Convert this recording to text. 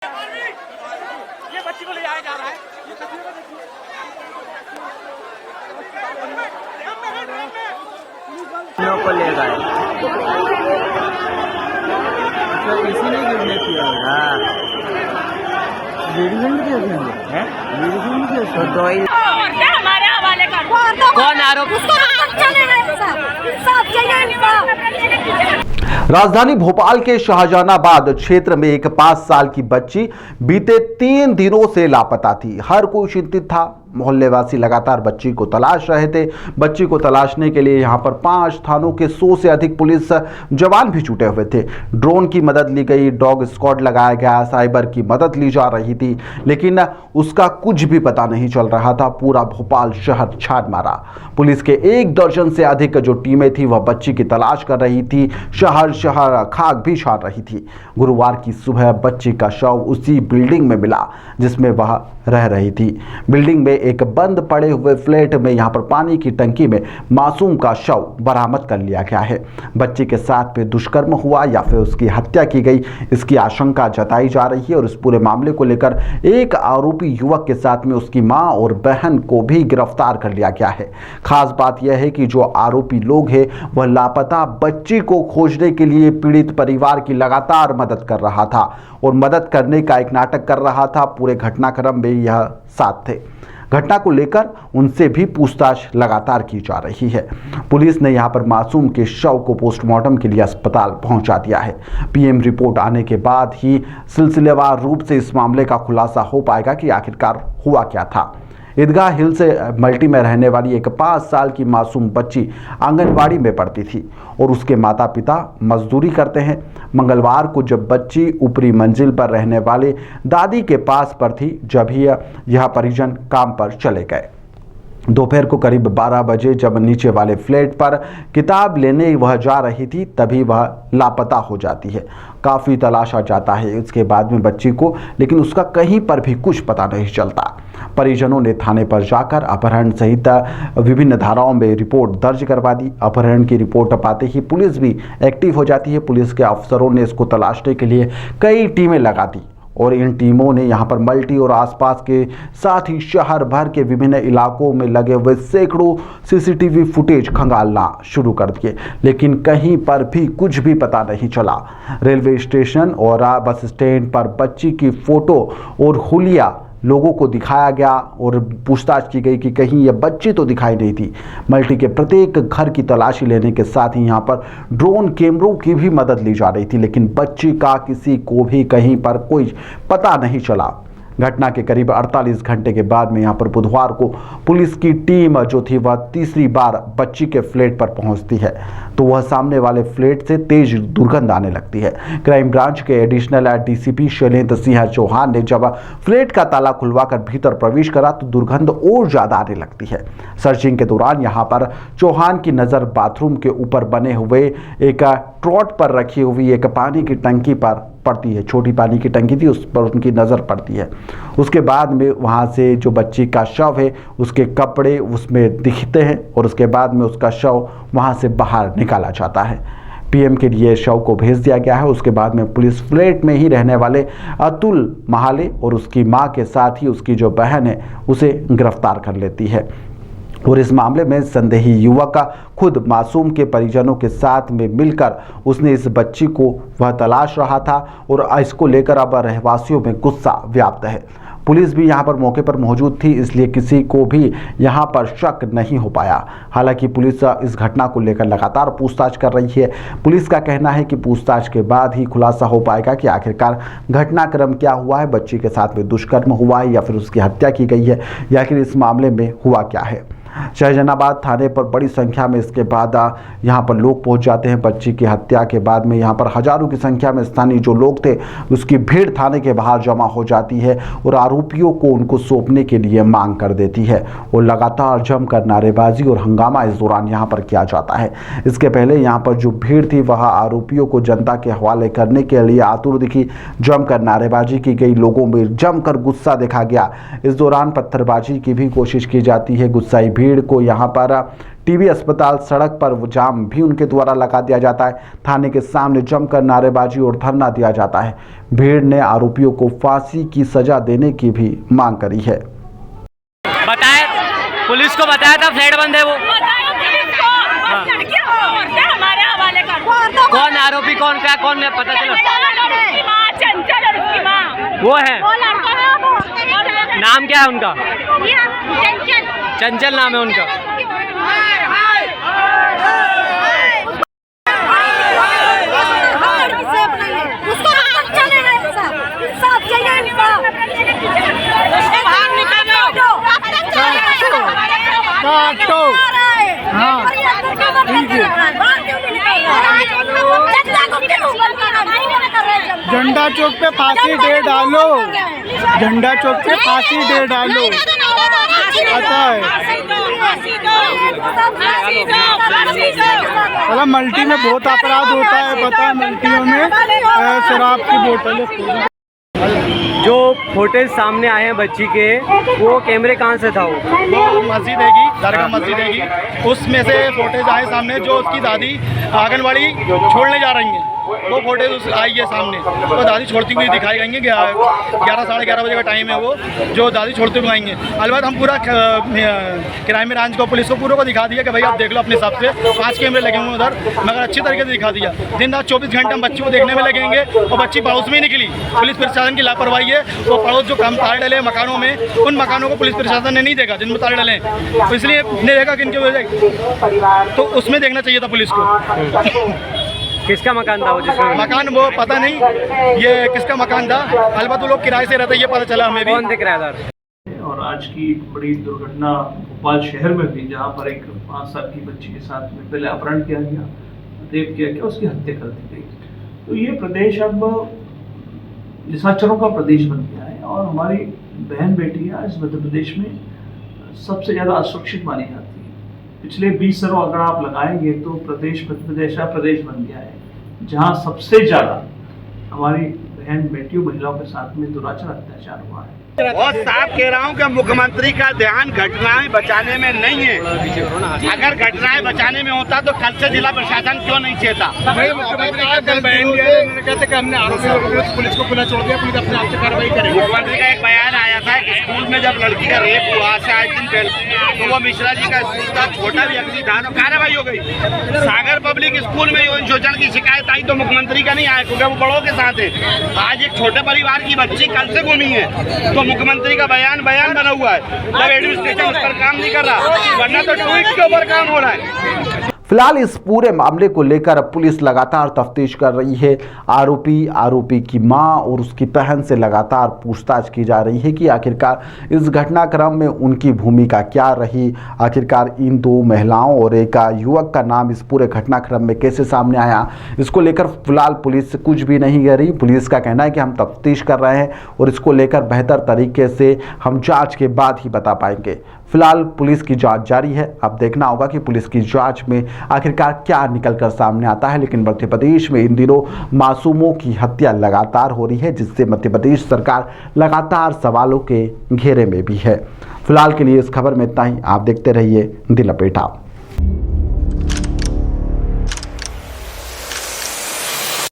ये बच्ची को ले जाया जा रहा है। ये तस्वीर में देखिए। को ले गए तो इसी ने किडनैप किया है। हाँ वीडियो में कैसे है वीडियो में कैसे तो दो ही हमारे हवाले कर कौन आरोप राजधानी भोपाल के शाहजहानाबाद क्षेत्र में एक 5 साल की बच्ची बीते 3 दिनों से लापता थी। हर कोई चिंतित था। मोहल्लेवासी लगातार बच्ची को तलाश रहे थे। बच्ची को तलाशने के लिए यहां पर 5 थानों के 100 से अधिक पुलिस जवान भी जुटे हुए थे। ड्रोन की मदद ली गई, डॉग स्क्वाड लगाया गया, साइबर की मदद ली जा रही थी, लेकिन उसका कुछ भी पता नहीं चल रहा था। पूरा भोपाल शहर छान मारा। पुलिस के 1 दर्जन से अधिक जो टीमें थी वह बच्ची की तलाश कर रही थी। शहर शहर खाक भी छान रही थी। गुरुवार की सुबह बच्ची का शव उसी बिल्डिंग में मिला जिसमें वह रह रही थी। बिल्डिंग में एक बंद पड़े हुए फ्लैट में यहां पर पानी की टंकी में मासूम का शव बरामद कर लिया गया है। बच्ची के साथ में दुष्कर्म हुआ या फिर उसकी हत्या की गई, इसकी आशंका जताई जा रही है। और इस पूरे मामले को लेकर एक आरोपी युवक के साथ में उसकी मां और बहन को भी गिरफ्तार कर लिया गया है। खास बात यह है कि जो आरोपी लोग हैं वह लापता बच्ची को खोजने के लिए पीड़ित परिवार की लगातार मदद कर रहा था और मदद करने का एक नाटक कर रहा था। पूरे घटनाक्रम में यह साथ थे। घटना को लेकर उनसे भी पूछताछ लगातार की जा रही है। पुलिस ने यहां पर मासूम के शव को पोस्टमार्टम के लिए अस्पताल पहुंचा दिया है। पीएम रिपोर्ट आने के बाद ही सिलसिलेवार रूप से इस मामले का खुलासा हो पाएगा कि आखिरकार हुआ क्या था। ईदगाह हिल से मल्टी में रहने वाली एक 5 साल की मासूम बच्ची आंगनवाड़ी में पढ़ती थी और उसके माता पिता मजदूरी करते हैं। मंगलवार को जब बच्ची ऊपरी मंजिल पर रहने वाले दादी के पास पर थी, जब ही यह परिजन काम पर चले गए। दोपहर को करीब 12 बजे जब नीचे वाले फ्लैट पर किताब लेने वह जा रही थी तभी वह लापता हो जाती है। काफ़ी तलाशा जाता है इसके बाद में बच्ची को, लेकिन उसका कहीं पर भी कुछ पता नहीं चलता। परिजनों ने थाने पर जाकर अपहरण सहित विभिन्न धाराओं में रिपोर्ट दर्ज करवा दी। अपहरण की रिपोर्ट पाते ही पुलिस भी एक्टिव हो जाती है। पुलिस के अफसरों ने इसको तलाशने के लिए कई टीमें लगा दी और इन टीमों ने यहां पर मल्टी और आसपास के साथ ही शहर भर के विभिन्न इलाकों में लगे हुए सैकड़ों सीसीटीवी फुटेज खंगालना शुरू कर दिए, लेकिन कहीं पर भी कुछ भी पता नहीं चला। रेलवे स्टेशन और बस स्टैंड पर बच्ची की फोटो और हुलिया लोगों को दिखाया गया और पूछताछ की गई कि कहीं यह बच्ची तो दिखाई नहीं थी। मल्टी के प्रत्येक घर की तलाशी लेने के साथ ही यहाँ पर ड्रोन कैमरों की भी मदद ली जा रही थी, लेकिन बच्ची का किसी को भी कहीं पर कोई पता नहीं चला। घटना के करीब 48 घंटे के बाद में यहाँ पर बुधवार को पुलिस की टीम जो थी वह तीसरी बार बच्ची के फ्लैट पर पहुंचती है तो वह सामने वाले फ्लैट से तेज दुर्गंध आने लगती है। क्राइम ब्रांच के एडिशनल डीसीपी शैलेंद्र सिंह चौहान ने जब फ्लैट का ताला खुलवाकर भीतर प्रवेश करा तो दुर्गंध और ज्यादा आने लगती है। सर्चिंग के दौरान यहाँ पर चौहान की नज़र बाथरूम के ऊपर बने हुए एक ट्रॉट पर रखी हुई एक पानी की टंकी पर पड़ती है। छोटी पानी की टंकी थी, उस पर उनकी नज़र पड़ती है। उसके बाद में वहाँ से जो बच्ची का शव है उसके कपड़े उसमें दिखते हैं और उसके बाद में उसका शव वहाँ से बाहर निकाला जाता है। पीएम के लिए शव को भेज दिया गया है। उसके बाद में पुलिस फ्लैट में ही रहने वाले अतुल महाले और उसकी मां के साथ ही उसकी जो बहन है उसे गिरफ्तार कर लेती है और इस मामले में संदेही युवक का खुद मासूम के परिजनों के साथ में मिलकर उसने इस बच्ची को वह तलाश रहा था और इसको लेकर अब रहवासियों में गुस्सा व्याप्त है। पुलिस भी यहाँ पर मौके पर मौजूद थी, इसलिए किसी को भी यहाँ पर शक नहीं हो पाया। हालांकि पुलिस इस घटना को लेकर लगातार पूछताछ कर रही है। पुलिस का कहना है कि पूछताछ के बाद ही खुलासा हो पाएगा कि आखिरकार घटनाक्रम क्या हुआ है, बच्ची के साथ में दुष्कर्म हुआ है या फिर उसकी हत्या की गई है या फिर इस मामले में हुआ क्या है। शाहजहानाबाद थाने पर बड़ी संख्या में इसके बाद यहाँ पर लोग पहुँच जाते हैं। बच्ची की हत्या के बाद में यहाँ पर हजारों की संख्या में स्थानीय जो लोग थे उसकी भीड़ थाने के बाहर जमा हो जाती है और आरोपियों को उनको सौंपने के लिए मांग कर देती है और लगातार जमकर नारेबाजी और हंगामा इस दौरान यहाँ पर किया जाता है। इसके पहले यहाँ पर जो भीड़ थी वह आरोपियों को जनता के हवाले करने के लिए आतुर दिखी। जमकर नारेबाजी की गई, लोगों में जमकर गुस्सा देखा गया। इस दौरान पत्थरबाजी की भी कोशिश की जाती है। गुस्साई भीड़ को यहाँ पर टीबी अस्पताल सड़क पर वो जाम भी उनके द्वारा लगा दिया जाता है। थाने के सामने जमकर नारेबाजी और धरना दिया जाता है। भीड़ ने आरोपियों को फांसी की सजा देने की भी मांग करी है। बताया, पुलिस को बताया था फ्लैट बंद है वो। हमारे हवाले कर। कौन आरोपी, कौन क्या, कौन में पता चला? चंचल और उसकी माँ वो है। नाम क्या है उनका? चंचल नाम है उनका। झंडा चौक पे फांसी दे डालो, झंडा चौक पे फांसी दे डालो। पता है मतलब मल्टी में बहुत अपराध होता है, पता है मल्टियों में शराब की बोतलें। जो फुटेज सामने आए हैं बच्ची के, वो कैमरे कहाँ से था? वो मस्जिद हैगी, दरगाह मस्जिद हैगी, उसमें से फोटेज आए सामने। जो उसकी दादी आंगनवाड़ी छोड़ने जा रही हैं, वो फोटेज आई है सामने। तो दादी छोड़ती हुई दिखाई गई है। 11 साढ़े 11 बजे का टाइम है वो, जो दादी छोड़ते हुए आएंगे। अलबत्त हम पूरा क्राइम ब्रांच को, पुलिस को पूरा को दिखा दिया कि भाई आप देख लो अपने हिसाब से। 5 कैमरे लगे हुए उधर, मगर अच्छी तरीके से दिखा दिया। दिन रात 24 घंटे हम बच्ची को देखने में लगेंगे, और बच्ची पड़ोस में ही निकली। पुलिस प्रशासन की लापरवाही है। वो पड़ोस जो काम ताले डले मकानों में, उन मकानों को पुलिस प्रशासन ने नहीं देखा जिनमें ताले डले, तो इसलिए नहीं देखा कि इनकी वजह, तो उसमें देखना चाहिए था पुलिस को। किसका मकान था वो? जिसमें मकान वो पता नहीं ये किसका मकान था। अलबत्त वो लोग किराए से रहते, ये पता चला हमें भी। कौन दिख रहा है? और आज की बड़ी दुर्घटना भोपाल शहर में हुई, जहाँ पर एक 5 साल की बच्ची के साथ में पहले अपहरण किया गया, रेप किया गया, उसकी हत्या कर दी गई। तो ये प्रदेश अब निशाचरों का प्रदेश बन गया है, और हमारी बहन बेटियाँ इस मध्य प्रदेश में सबसे ज़्यादा असुरक्षित मानी जाती है। पिछले 20 सालों अगर आप लगाएंगे तो प्रदेश मध्य प्रदेश का प्रदेश बन गया है, जहाँ सबसे ज़्यादा हमारी बहन बेटियों महिलाओं के साथ में दुराचार अत्याचार हुआ है। बहुत साफ कह रहा हूँ कि मुख्यमंत्री का ध्यान घटनाएं बचाने में नहीं है। अगर घटनाएं बचाने में होता तो कल से जिला प्रशासन क्यों नहीं चेता? पुलिस को खुला छोड़ दिया, पुलिस अपने आप से कार्रवाई करेगी। मुख्यमंत्री का एक बयान आया था कि स्कूल में जब लड़की का रेप हुआ से 8 दिन पहले, तो वो मिश्रा जी का स्कूल था, छोटा व्यक्ति था, तो कार्रवाई हो गई। सागर पब्लिक स्कूल में यौन शोषण की शिकायत आई तो मुख्यमंत्री का नहीं आया, क्योंकि वो बड़ों के साथ है। आज एक छोटे परिवार की बच्ची कल से गुमी है, तो मुख्यमंत्री का बयान बना हुआ है, जब एडमिनिस्ट्रेशन उस पर काम नहीं कर रहा, वरना तो ट्वीट के ऊपर काम हो रहा है। फिलहाल इस पूरे मामले को लेकर पुलिस लगातार तफ्तीश कर रही है। आरोपी की मां और उसकी बहन से लगातार पूछताछ की जा रही है कि आखिरकार इस घटनाक्रम में उनकी भूमिका क्या रही, आखिरकार इन 2 महिलाओं और एक युवक का नाम इस पूरे घटनाक्रम में कैसे सामने आया। इसको लेकर फिलहाल पुलिस कुछ भी नहीं कर रही। पुलिस का कहना है कि हम तफ्तीश कर रहे हैं और इसको लेकर बेहतर तरीके से हम जाँच के बाद ही बता पाएंगे। फिलहाल पुलिस की जांच जारी है। अब देखना होगा कि पुलिस की जांच में आखिरकार क्या निकलकर सामने आता है। लेकिन मध्य प्रदेश में इन दिनों मासूमों की हत्या लगातार हो रही है, जिससे मध्य प्रदेश सरकार लगातार सवालों के घेरे में भी है। फिलहाल के लिए इस खबर में इतना ही। आप देखते रहिए दी लपेटा।